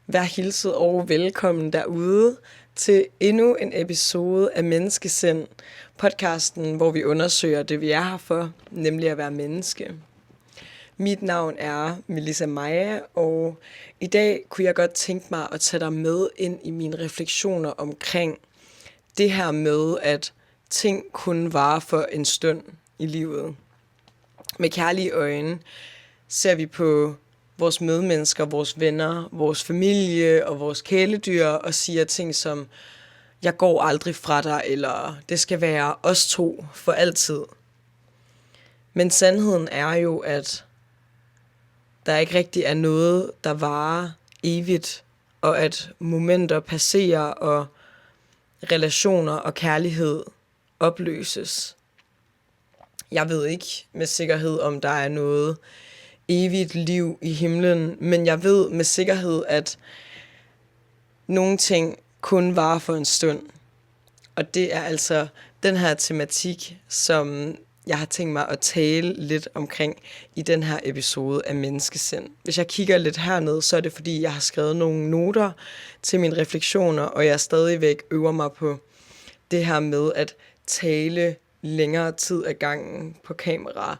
Vær hilset og velkommen derude til endnu en episode af Menneskesind, podcasten, hvor vi undersøger det, vi er her for, nemlig at være menneske. Mit navn er Melissa Maja, og i dag kunne jeg godt tænke mig at tage dig med ind i mine refleksioner omkring det her med, at ting kun varer for en stund i livet. Med kærlige øjne ser vi på vores medmennesker, vores venner, vores familie og vores kæledyr og siger ting som, jeg går aldrig fra dig, eller det skal være os to for altid. Men sandheden er jo, at der ikke rigtig er noget, der varer evigt, og at momenter passerer, og relationer og kærlighed opløses. Jeg ved ikke med sikkerhed, om der er noget evigt liv i himlen, men jeg ved med sikkerhed, at nogle ting kun varer for en stund. Og det er altså den her tematik, som jeg har tænkt mig at tale lidt omkring i den her episode af Menneskesind. Hvis jeg kigger lidt herned, så er det fordi, jeg har skrevet nogle noter til mine refleksioner, og jeg stadigvæk øver mig på det her med at tale længere tid ad gangen på kamera.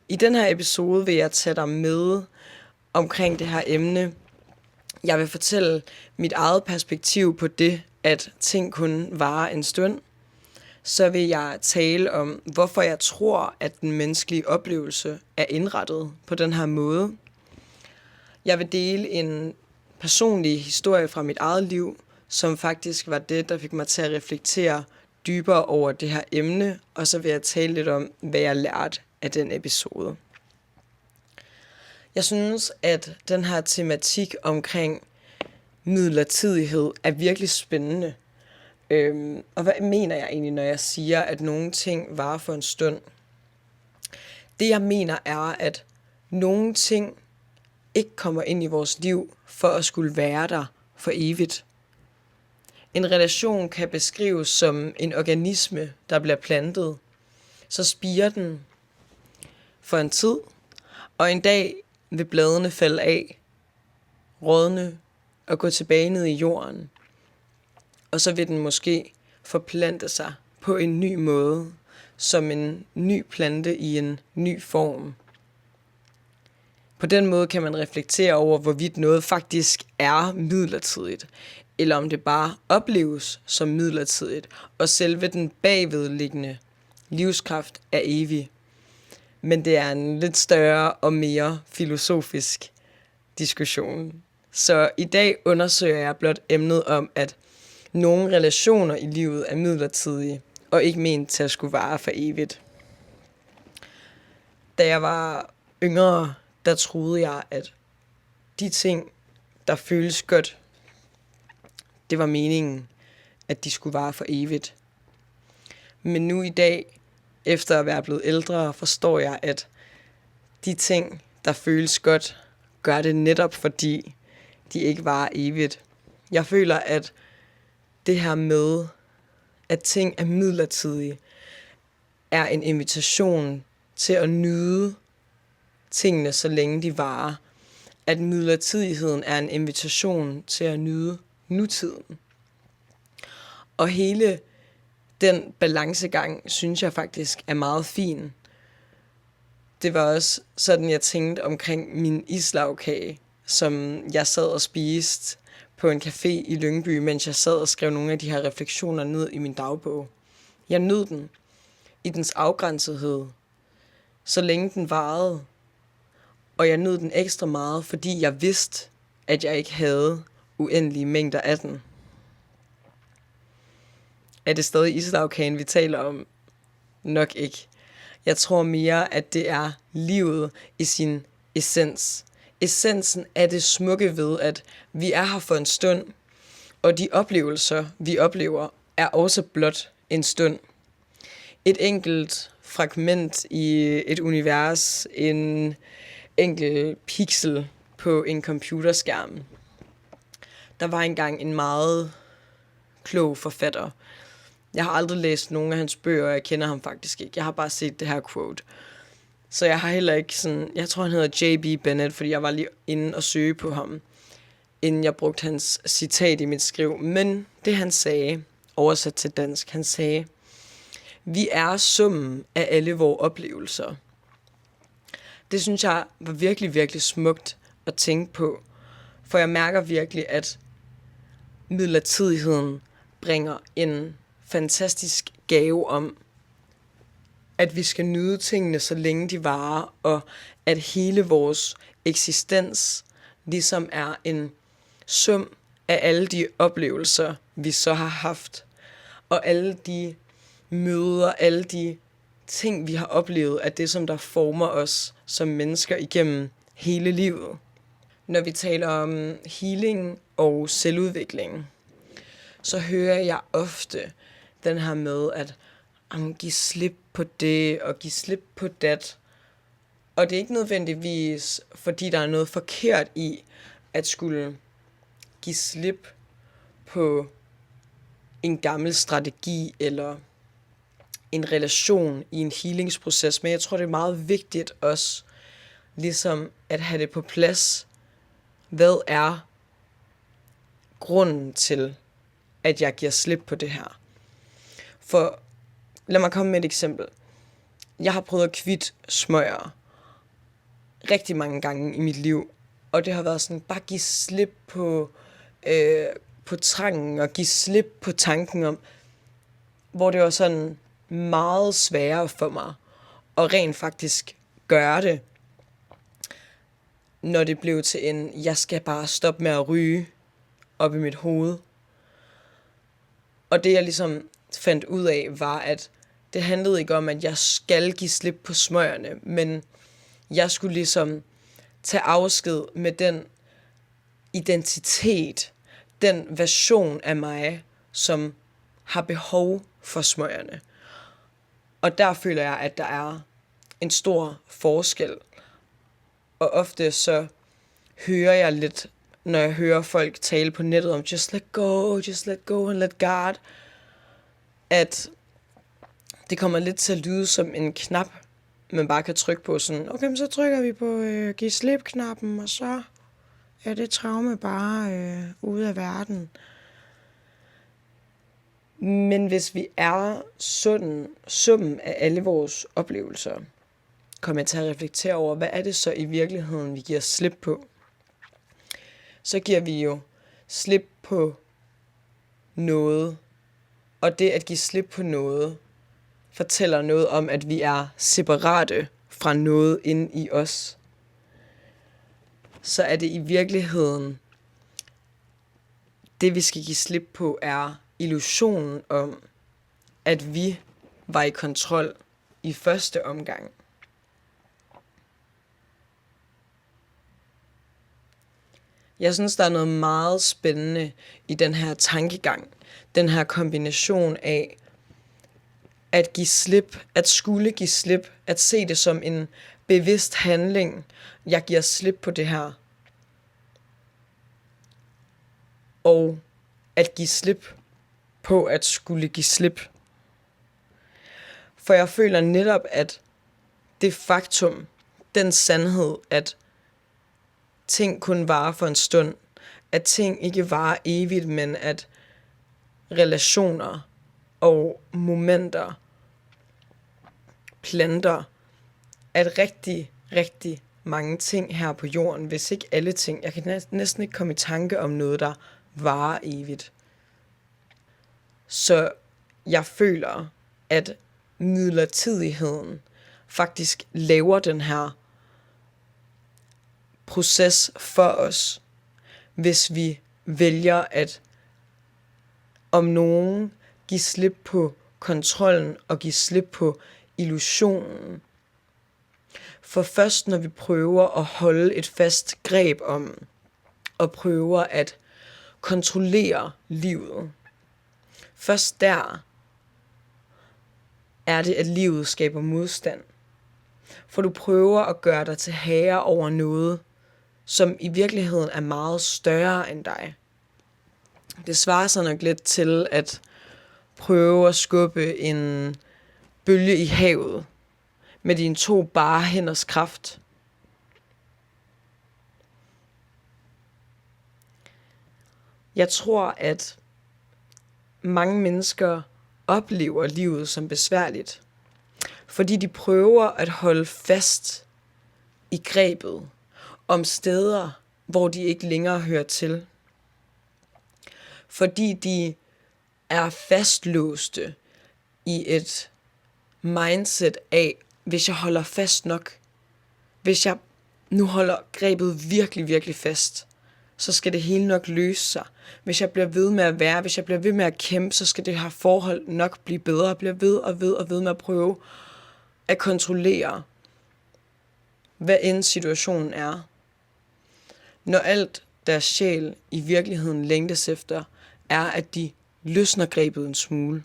I den her episode vil jeg tage dig med omkring det her emne. Jeg vil fortælle mit eget perspektiv på det, at ting kun varer en stund. Så vil jeg tale om, hvorfor jeg tror, at den menneskelige oplevelse er indrettet på den her måde. Jeg vil dele en personlig historie fra mit eget liv, som faktisk var det, der fik mig til at reflektere dybere over det her emne, og så vil jeg tale lidt om, hvad jeg lærte af den episode. Jeg synes, at den her tematik omkring midlertidighed er virkelig spændende. Og hvad mener jeg egentlig, når jeg siger, at nogle ting varer for en stund? Det jeg mener er, at nogle ting ikke kommer ind i vores liv for at skulle være der for evigt. En relation kan beskrives som en organisme, der bliver plantet. Så spirer den for en tid, og en dag vil bladene falde af, rådne og gå tilbage ned i jorden. Og så vil den måske forplante sig på en ny måde, som en ny plante i en ny form. På den måde kan man reflektere over, hvorvidt noget faktisk er midlertidigt, eller om det bare opleves som midlertidigt, og selve den bagvedliggende livskraft er evig. Men det er en lidt større og mere filosofisk diskussion. Så i dag undersøger jeg blot emnet om, at nogle relationer i livet er midlertidige, og ikke ment til at skulle vare for evigt. Da jeg var yngre, der troede jeg, at de ting, der føles godt, det var meningen, at de skulle vare for evigt. Men nu i dag, efter at være blevet ældre, forstår jeg, at de ting, der føles godt, gør det netop fordi, de ikke varer evigt. Jeg føler, at det her med, at ting er midlertidige, er en invitation til at nyde tingene, så længe de varer. At midlertidigheden er en invitation til at nyde nutiden. Og hele den balancegang, synes jeg faktisk er meget fin. Det var også sådan, jeg tænkte omkring min islagkage, som jeg sad og spiste på en café i Lyngby, mens jeg sad og skrev nogle af de her refleksioner ned i min dagbog. Jeg nød den i dens afgrænsethed, så længe den varede. Og jeg nød den ekstra meget, fordi jeg vidste, at jeg ikke havde uendelige mængder af den. Er det stadig islagkagen, vi taler om? Nok ikke. Jeg tror mere, at det er livet i sin essens. Essensen er det smukke ved, at vi er her for en stund, og de oplevelser, vi oplever, er også blot en stund. Et enkelt fragment i et univers, en enkelt pixel på en computerskærm. Der var engang en meget klog forfatter. Jeg har aldrig læst nogen af hans bøger, og jeg kender ham faktisk ikke. Jeg har bare set det her quote. Så jeg har heller ikke sådan, jeg tror han hedder J.B. Bennett, fordi jeg var lige inde og søge på ham, inden jeg brugte hans citat i mit skriv. Men det han sagde, oversat til dansk, han sagde: vi er summen af alle vores oplevelser. Det synes jeg var virkelig, virkelig smukt at tænke på, for jeg mærker virkelig, at midlertidigheden bringer en fantastisk gave om, at vi skal nyde tingene, så længe de varer, og at hele vores eksistens ligesom er en sum af alle de oplevelser, vi så har haft, og alle de møder, alle de ting, vi har oplevet, er det, som der former os som mennesker igennem hele livet. Når vi taler om healing og selvudvikling, så hører jeg ofte den her med, at give slip på det, og give slip på dat. Og det er ikke nødvendigvis, fordi der er noget forkert i, at skulle give slip på en gammel strategi, eller en relation i en healingsproces, men jeg tror, det er meget vigtigt også, ligesom at have det på plads. Hvad er grunden til, at jeg giver slip på det her? For lad mig komme med et eksempel. Jeg har prøvet at kvitte smøger rigtig mange gange i mit liv, og det har været sådan, bare give slip på trangen, og give slip på tanken om, hvor det var sådan meget sværere for mig at rent faktisk gøre det, når det blev til jeg skal bare stoppe med at ryge op i mit hoved. Og det jeg ligesom fandt ud af, var, at det handlede ikke om, at jeg skal give slip på smøgerne, men jeg skulle ligesom tage afsked med den identitet, den version af mig, som har behov for smøgerne. Og der føler jeg, at der er en stor forskel. Og ofte så hører jeg lidt, når jeg hører folk tale på nettet om just let go and let God, at det kommer lidt til at lyde som en knap, man bare kan trykke på sådan, okay, så trykker vi på giv slip-knappen, og så er det traume bare ude af verden. Men hvis vi er summen af alle vores oplevelser, kommer jeg til at reflektere over, hvad er det så i virkeligheden, vi giver slip på? Så giver vi jo slip på noget, og det at give slip på noget, fortæller noget om, at vi er separate fra noget inde i os. Så er det i virkeligheden, det vi skal give slip på, er illusionen om, at vi var i kontrol i første omgang. Jeg synes, der er noget meget spændende i den her tankegang. Den her kombination af at give slip, at skulle give slip, at se det som en bevidst handling. Jeg giver slip på det her. Og at give slip på at skulle give slip. For jeg føler netop, at det faktum, den sandhed, at ting kun varer for en stund, at ting ikke varer evigt, men at relationer og momenter planter, at rigtig, rigtig mange ting her på jorden, hvis ikke alle ting, jeg kan næsten ikke komme i tanke om noget, der varer evigt. Så jeg føler, at midlertidigheden faktisk laver den her proces for os, hvis vi vælger at om nogen give slip på kontrollen og give slip på illusionen. For først når vi prøver at holde et fast greb om og prøver at kontrollere livet, først der er det, at livet skaber modstand. For du prøver at gøre dig til herre over noget, som i virkeligheden er meget større end dig. Det svarer sig nok lidt til at prøve at skubbe en bølge i havet. med dine 2 bare hænders kraft. Jeg tror, at mange mennesker oplever livet som besværligt, fordi de prøver at holde fast i grebet om steder, hvor de ikke længere hører til. Fordi de er fastlåste i et mindset af, hvis jeg holder fast nok, hvis jeg nu holder grebet virkelig, virkelig fast, så skal det hele nok løse sig. Hvis jeg bliver ved med at være, hvis jeg bliver ved med at kæmpe, så skal det her forhold nok blive bedre. Jeg bliver ved med at prøve at kontrollere, hvad end situationen er. Når alt deres sjæl i virkeligheden længtes efter, er, at de løsner grebet en smule.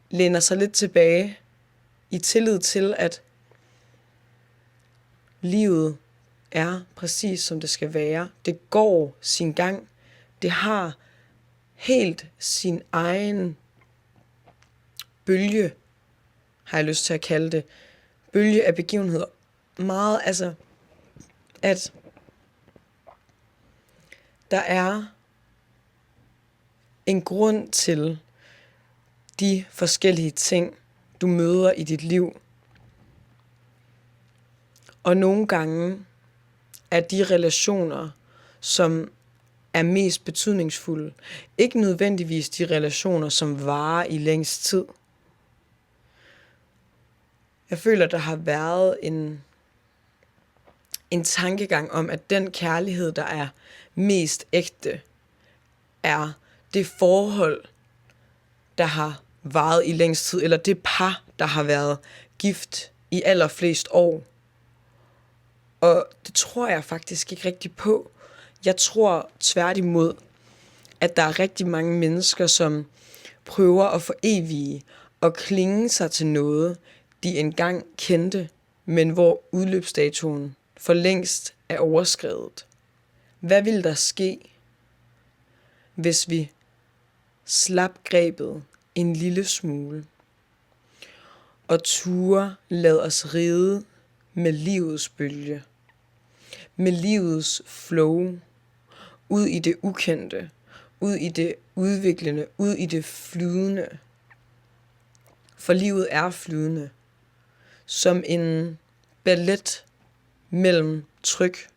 Læner sig lidt tilbage i tillid til, at livet er præcis som det skal være. Det går sin gang. Det har helt sin egen bølge, har jeg lyst til at kalde det. Bølge af begivenheder. Meget, at der er en grund til de forskellige ting, du møder i dit liv. Og nogle gange er de relationer, som er mest betydningsfulde, ikke nødvendigvis de relationer, som varer i længst tid. Jeg føler, der har været en tankegang om, at den kærlighed, der er mest ægte, er det forhold, der har varet i længst tid, eller det par, der har været gift i allerflest år. Og det tror jeg faktisk ikke rigtig på. Jeg tror tværtimod, at der er rigtig mange mennesker, som prøver at forevige og klinge sig til noget, de engang kendte, men hvor udløbsdatoen for længst er overskredet. Hvad vil der ske, hvis vi slap grebet en lille smule og turde lade os ride med livets bølge, med livets flow, ud i det ukendte, ud i det udviklende, ud i det flydende. For livet er flydende, som en ballet mellem tryk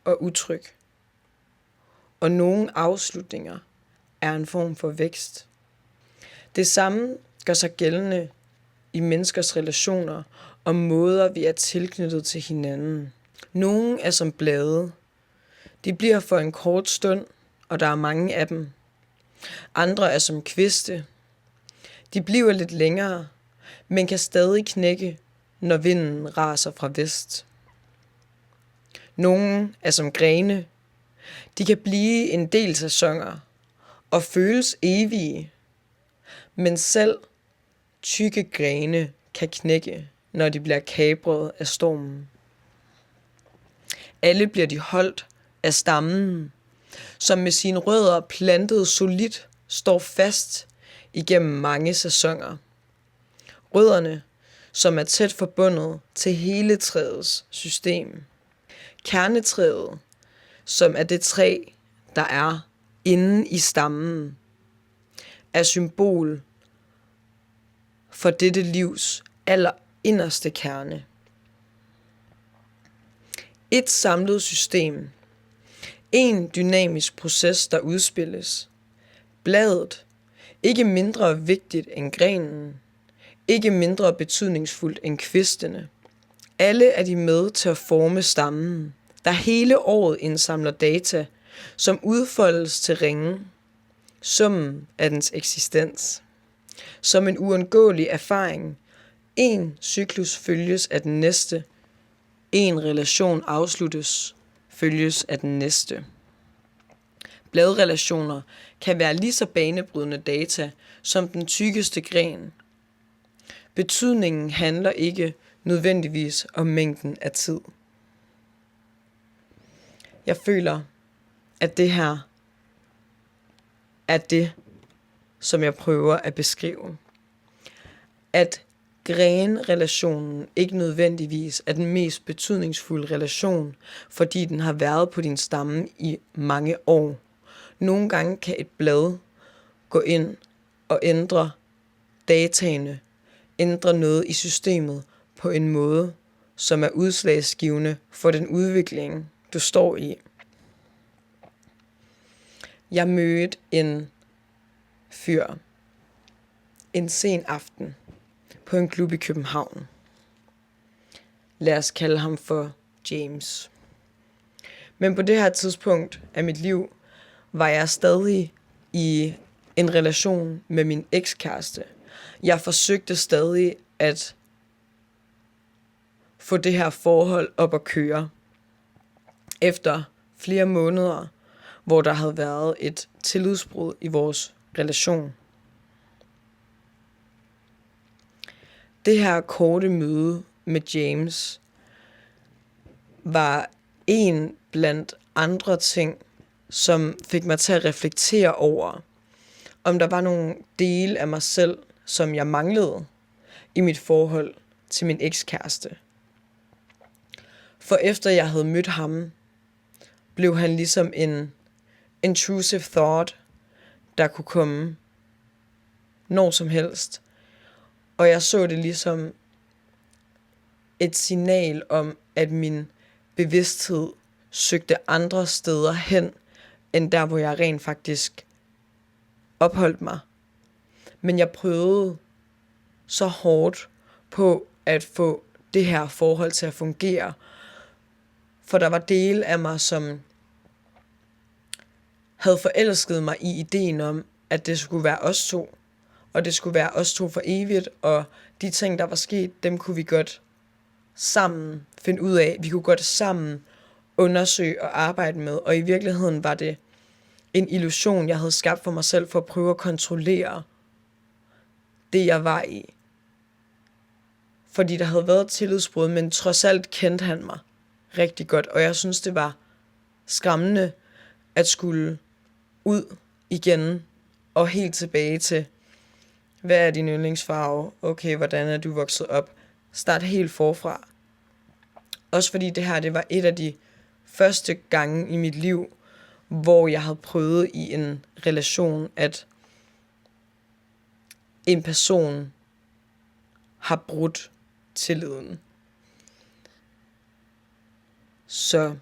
og utryk. Og nogle afslutninger er en form for vækst. Det samme gør sig gældende i menneskers relationer og måder, vi er tilknyttet til hinanden. Nogle er som blade. De bliver for en kort stund, og der er mange af dem. Andre er som kviste. De bliver lidt længere, men kan stadig knække, når vinden raser fra vest. Nogle er som grene. De kan blive en del sæsoner og føles evige, men selv tykke grene kan knække, når de bliver kapret af stormen. Alle bliver de holdt af stammen, som med sine rødder plantet solidt står fast igennem mange sæsoner. Rødderne, som er tæt forbundet til hele træets system. Kernetræet, som er det træ, der er inde i stammen, er symbol for dette livs allerinderste kerne. Et samlet system. En dynamisk proces, der udspilles. Bladet, ikke mindre vigtigt end grenen. Ikke mindre betydningsfuldt end kvistene. Alle er de med til at forme stammen, der hele året indsamler data, som udfoldes til ringe. Summen af dens eksistens. Som en uundgåelig erfaring. En cyklus følges af den næste. En relation afsluttes, følges af den næste. Bladrelationer kan være lige så banebrydende data som den tykkeste gren. Betydningen handler ikke nødvendigvis om mængden af tid. Jeg føler, at det her er det, som jeg prøver at beskrive. At grenrelationen ikke nødvendigvis er den mest betydningsfulde relation, fordi den har været på din stamme i mange år. Nogle gange kan et blad gå ind og ændre dataene, ændre noget i systemet på en måde, som er udslagsgivende for den udvikling, du står i. Jeg mødte en fyr en sen aften på en klub i København. Lad os kalde ham for James. Men på det her tidspunkt af mit liv var jeg stadig i en relation med min ekskæreste. Jeg forsøgte stadig at få det her forhold op at køre. Efter flere måneder, hvor der havde været et tillidsbrud i vores relation. Det her korte møde med James var en blandt andre ting, som fik mig til at reflektere over, om der var nogle dele af mig selv, som jeg manglede i mit forhold til min ekskæreste. For efter jeg havde mødt ham, blev han ligesom en intrusive thought, der kunne komme når som helst. Og jeg så det ligesom et signal om, at min bevidsthed søgte andre steder hen, end der, hvor jeg rent faktisk opholdt mig. Men jeg prøvede så hårdt på at få det her forhold til at fungere. For der var dele af mig, som havde forelsket mig i ideen om, at det skulle være os to. Og det skulle være os to for evigt, og de ting, der var sket, dem kunne vi godt sammen finde ud af. Vi kunne godt sammen undersøge og arbejde med. Og i virkeligheden var det en illusion, jeg havde skabt for mig selv, for at prøve at kontrollere det, jeg var i. Fordi der havde været tillidsbrud, men trods alt kendte han mig rigtig godt. Og jeg synes, det var skræmmende at skulle ud igen og helt tilbage til, hvad er din yndlingsfarve? Okay, hvordan er du vokset op? Start helt forfra. Også fordi det her, det var et af de første gange i mit liv, hvor jeg havde prøvet i en relation, at en person har brudt tilliden. Så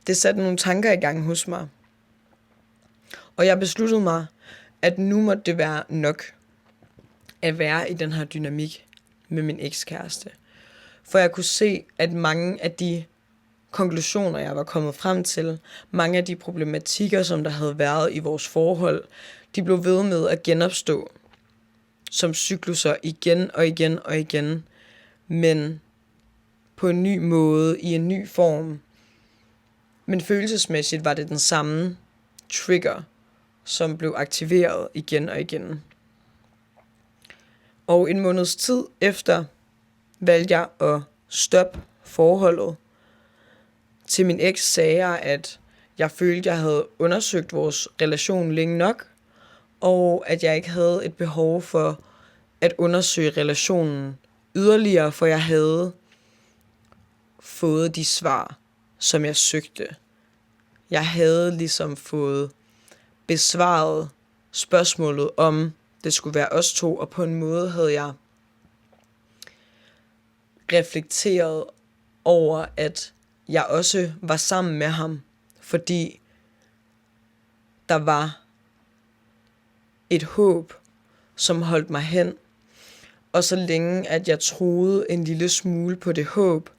det satte nogle tanker i gang hos mig. Og jeg besluttede mig, at nu måtte det være nok at være i den her dynamik med min ekskæreste. For jeg kunne se, at mange af de konklusioner, jeg var kommet frem til, mange af de problematikker, som der havde været i vores forhold, de blev ved med at genopstå som cykluser igen og igen og igen, men på en ny måde, i en ny form. Men følelsesmæssigt var det den samme trigger, som blev aktiveret igen og igen. Og en måneds tid efter valgte jeg at stoppe forholdet. Til min eks sagde jeg, at jeg følte, jeg havde undersøgt vores relation længe nok, og at jeg ikke havde et behov for at undersøge relationen yderligere, for jeg havde fået de svar, som jeg søgte. Jeg havde ligesom fået besvaret spørgsmålet om det skulle være os to, og på en måde havde jeg reflekteret over, at jeg også var sammen med ham, fordi der var et håb, som holdt mig hen. Og så længe at jeg troede en lille smule på det håb,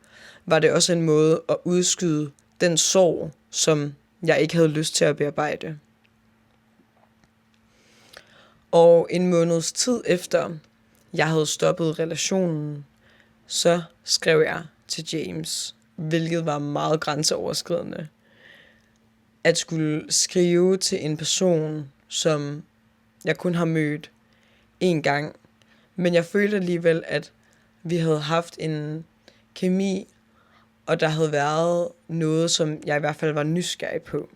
var det også en måde at udskyde den sorg, som jeg ikke havde lyst til at bearbejde. Og en måneds tid efter jeg havde stoppet relationen, så skrev jeg til James, hvilket var meget grænseoverskridende. At skulle skrive til en person, som jeg kun har mødt en gang. Men jeg følte alligevel, at vi havde haft en kemi, og der havde været noget, som jeg i hvert fald var nysgerrig på.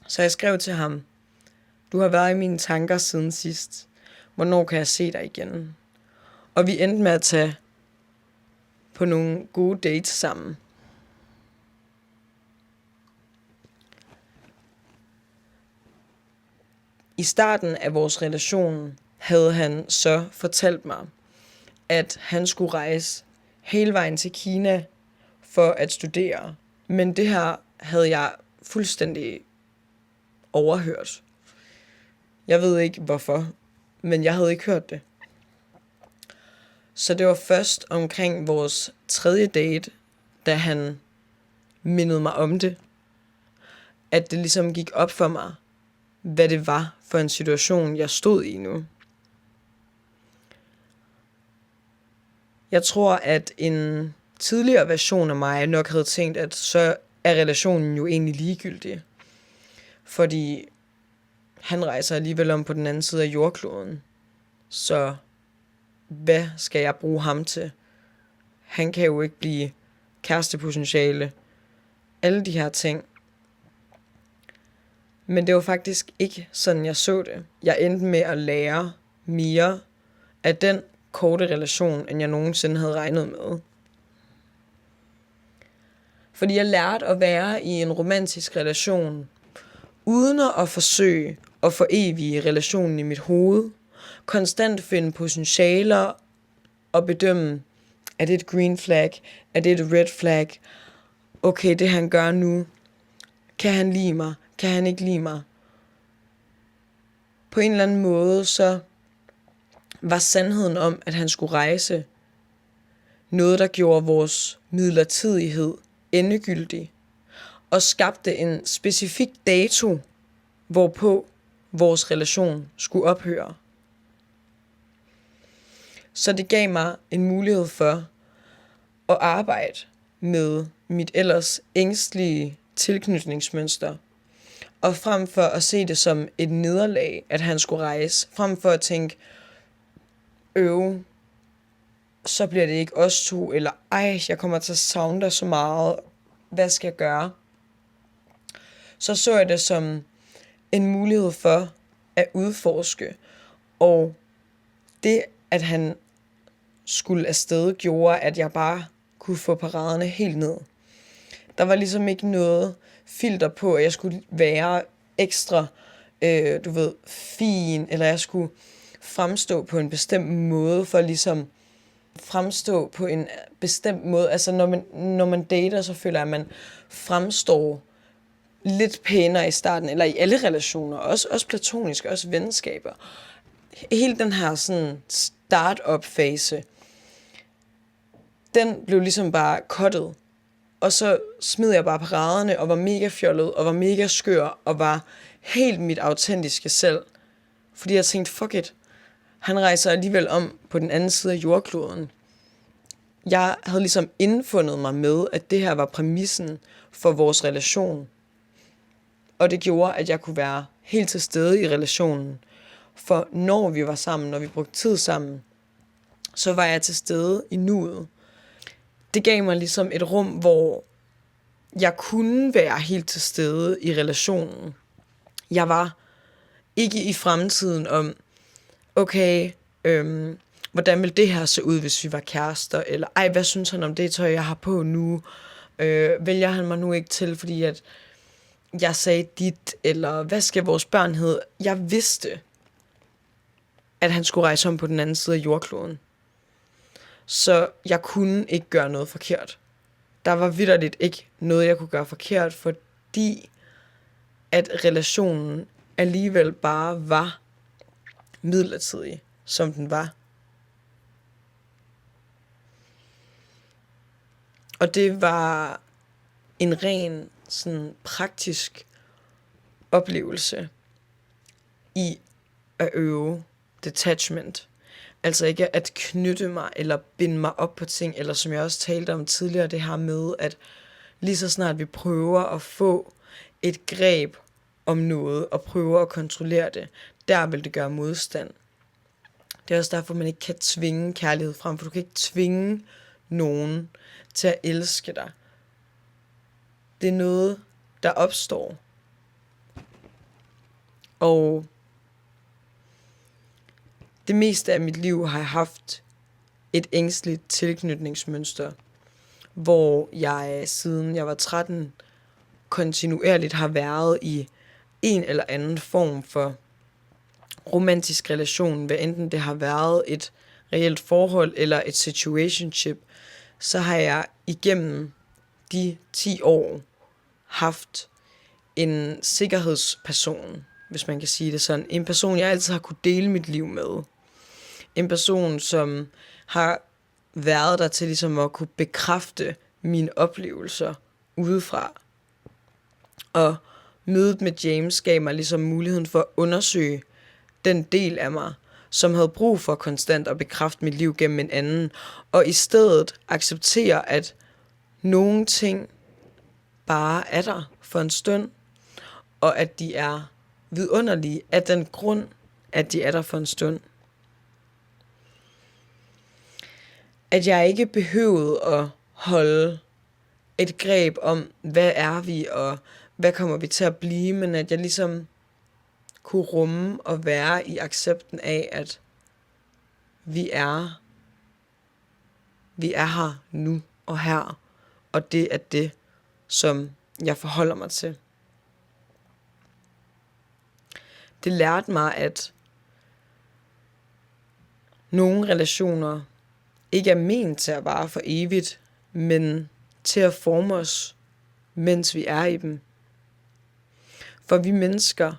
Så jeg skrev til ham, du har været i mine tanker siden sidst. Hvornår kan jeg se dig igen? Og vi endte med at tage på nogle gode dates sammen. I starten af vores relation havde han så fortalt mig, at han skulle rejse hele vejen til Kina for at studere. Men det her havde jeg fuldstændig overhørt. Jeg ved ikke hvorfor, men jeg havde ikke hørt det. Så det var først omkring vores 3. date, da han mindede mig om det, at det ligesom gik op for mig, hvad det var for en situation, jeg stod i nu. Jeg tror, at en tidligere version af mig nok havde tænkt, at så er relationen jo egentlig ligegyldig. Fordi han rejser alligevel om på den anden side af jordkloden. Så hvad skal jeg bruge ham til? Han kan jo ikke blive kærestepotentiale. Alle de her ting. Men det var faktisk ikke sådan, jeg så det. Jeg endte med at lære mere af den korte relation, end jeg nogensinde havde regnet med. Fordi jeg lærte at være i en romantisk relation, uden at forsøge at forevige relationen i mit hoved. Konstant finde potentialer og bedømme, er det et green flag, er det et red flag, okay, det han gør nu, kan han lide mig, kan han ikke lide mig. På en eller anden måde, så var sandheden om, at han skulle rejse, noget, der gjorde vores midlertidighed endegyldig, og skabte en specifik dato, hvorpå vores relation skulle ophøre. Så det gav mig en mulighed for at arbejde med mit ellers ængstlige tilknytningsmønster, og frem for at se det som et nederlag, at han skulle rejse, frem for at tænke, så bliver det ikke os to, eller jeg kommer til at savne dig så meget, hvad skal jeg gøre? Så jeg det som en mulighed for at udforske, og det, at han skulle afsted, gjorde, at jeg bare kunne få paraderne helt ned. Der var ligesom ikke noget filter på, at jeg skulle være ekstra, fin, eller jeg skulle fremstå på en bestemt måde, for ligesom fremstå på en bestemt måde. Altså når man dater, så føler jeg, at man fremstår lidt pænere i starten, eller i alle relationer, også platoniske, også venskaber. Hele den her sådan start-up fase, den blev ligesom bare cuttet. Og så smed jeg bare paraderne, og var mega fjollet, og var mega skør, og var helt mit autentiske selv. Fordi jeg tænkte, fuck it, han rejser alligevel om på den anden side af jordkloden. Jeg havde ligesom indfundet mig med, at det her var præmissen for vores relation. Og det gjorde, at jeg kunne være helt til stede i relationen. For når vi var sammen, når vi brugte tid sammen, så var jeg til stede i nuet. Det gav mig ligesom et rum, hvor jeg kunne være helt til stede i relationen. Jeg var ikke i fremtiden om, okay, hvordan vil det her se ud, hvis vi var kærester? Eller, hvad synes han om det tøj, jeg har på nu? Vælger han mig nu ikke til, fordi at jeg sagde dit? Eller hvad skal vores børn hedde? Jeg vidste, at han skulle rejse om på den anden side af jordkloden. Så jeg kunne ikke gøre noget forkert. Der var vitterligt ikke noget, jeg kunne gøre forkert, fordi at relationen alligevel bare var midlertidig, som den var. Og det var en ren sådan praktisk oplevelse i at øve detachment. Altså ikke at knytte mig eller binde mig op på ting, eller som jeg også talte om tidligere, det her med, at lige så snart vi prøver at få et greb om noget, og prøver at kontrollere det, der vil det gøre modstand. Det er også derfor, man ikke kan tvinge kærlighed frem, for du kan ikke tvinge nogen til at elske dig. Det er noget, der opstår. Og det meste af mit liv har jeg haft et ængstligt tilknytningsmønster, hvor jeg siden jeg var 13 kontinuerligt har været i en eller anden form for romantisk relation, hvad enten det har været et reelt forhold eller et situationship, så har jeg igennem de 10 år haft en sikkerhedsperson, hvis man kan sige det sådan. En person, jeg altid har kunne dele mit liv med. En person, som har været der til ligesom at kunne bekræfte mine oplevelser udefra. Og mødet med James gav mig ligesom muligheden for at undersøge den del af mig, som havde brug for konstant at bekræfte mit liv gennem en anden, og i stedet acceptere, at nogle ting bare er der for en stund, og at de er vidunderlige af den grund, at de er der for en stund. At jeg ikke behøvede at holde et greb om, hvad er vi, og hvad kommer vi til at blive, men at jeg ligesom kunne rumme og være i accepten af, at vi er her nu og her, og det er det, som jeg forholder mig til. Det lærte mig, at nogle relationer ikke er ment til at vare for evigt, men til at forme os, mens vi er i dem. For vi mennesker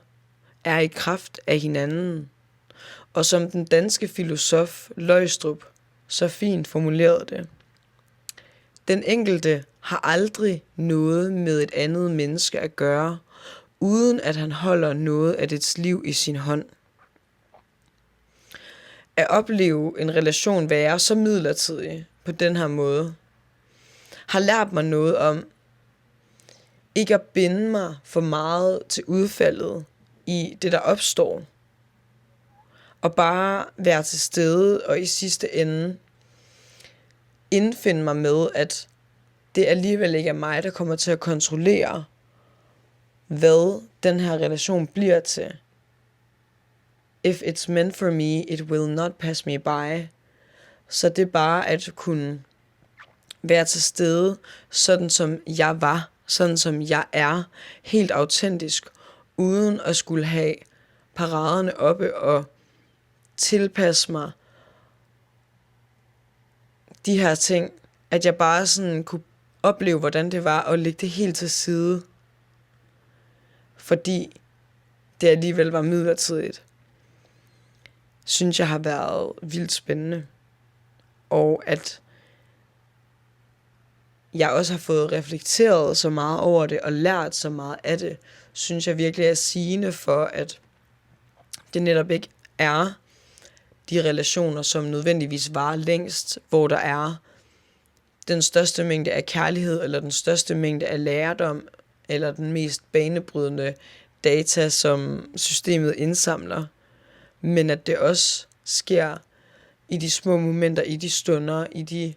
er i kraft af hinanden, og som den danske filosof Løgstrup så fint formulerede det: den enkelte har aldrig noget med et andet menneske at gøre, uden at han holder noget af dets liv i sin hånd. At opleve en relation være så midlertidig på den her måde, har lært mig noget om ikke at binde mig for meget til udfaldet i det, der opstår, og bare være til stede og i sidste ende indfinde mig med, at det alligevel ikke er mig, der kommer til at kontrollere, hvad den her relation bliver til. If it's meant for me, it will not pass me by. Så det er bare at kunne være til stede, sådan som jeg var, sådan som jeg er, helt autentisk, uden at skulle have paraderne oppe og tilpasse mig de her ting, at jeg bare sådan kunne opleve, hvordan det var, og lægge det helt til side, fordi det alligevel var midlertidigt, synes jeg har været vildt spændende. Og at jeg også har fået reflekteret så meget over det, og lært så meget af det, synes jeg virkelig er sigende for, at det netop ikke er de relationer, som nødvendigvis varer længst, hvor der er den største mængde af kærlighed, eller den største mængde af lærdom, eller den mest banebrydende data, som systemet indsamler, men at det også sker i de små momenter, i de stunder, i de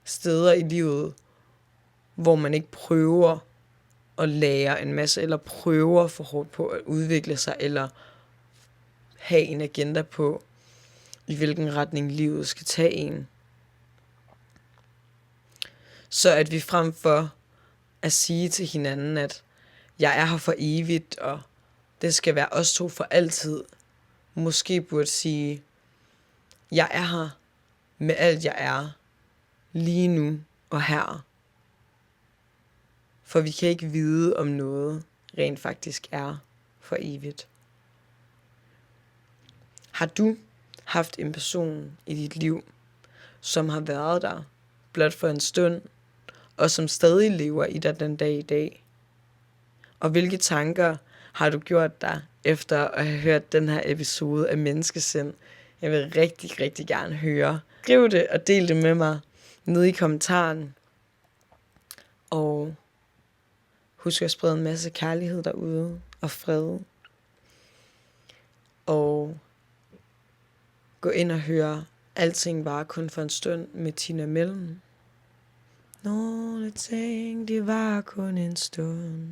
steder i livet, hvor man ikke prøver at lære en masse, eller prøver for hårdt på at udvikle sig, eller have en agenda på, i hvilken retning livet skal tage en. Så at vi frem for at sige til hinanden, at jeg er her for evigt, og det skal være os to for altid, måske burde sige, jeg er her med alt jeg er, lige nu og her. For vi kan ikke vide, om noget rent faktisk er for evigt. Har du haft en person i dit liv, som har været der blot for en stund, og som stadig lever i dig den dag i dag? Og hvilke tanker har du gjort dig efter at have hørt den her episode af Menneskesind? Jeg vil rigtig, rigtig gerne høre. Skriv det og del det med mig nede i kommentaren. Og husk at sprede en masse kærlighed derude og fred. Og gå ind og høre Alting var kun for en stund med Tina Mellem. Nogle ting, det var kun en stund.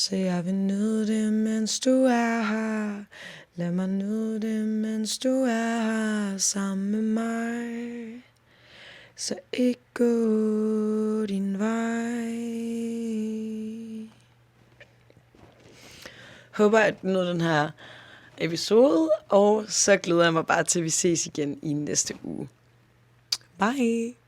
Så jeg vil nyde det, mens du er her. Lad mig nyde det, mens du er her sammen med mig. Så ikke gå din vej. Håber, at du nåede den her episode, og så glæder jeg mig bare til, at vi ses igen i næste uge. Bye!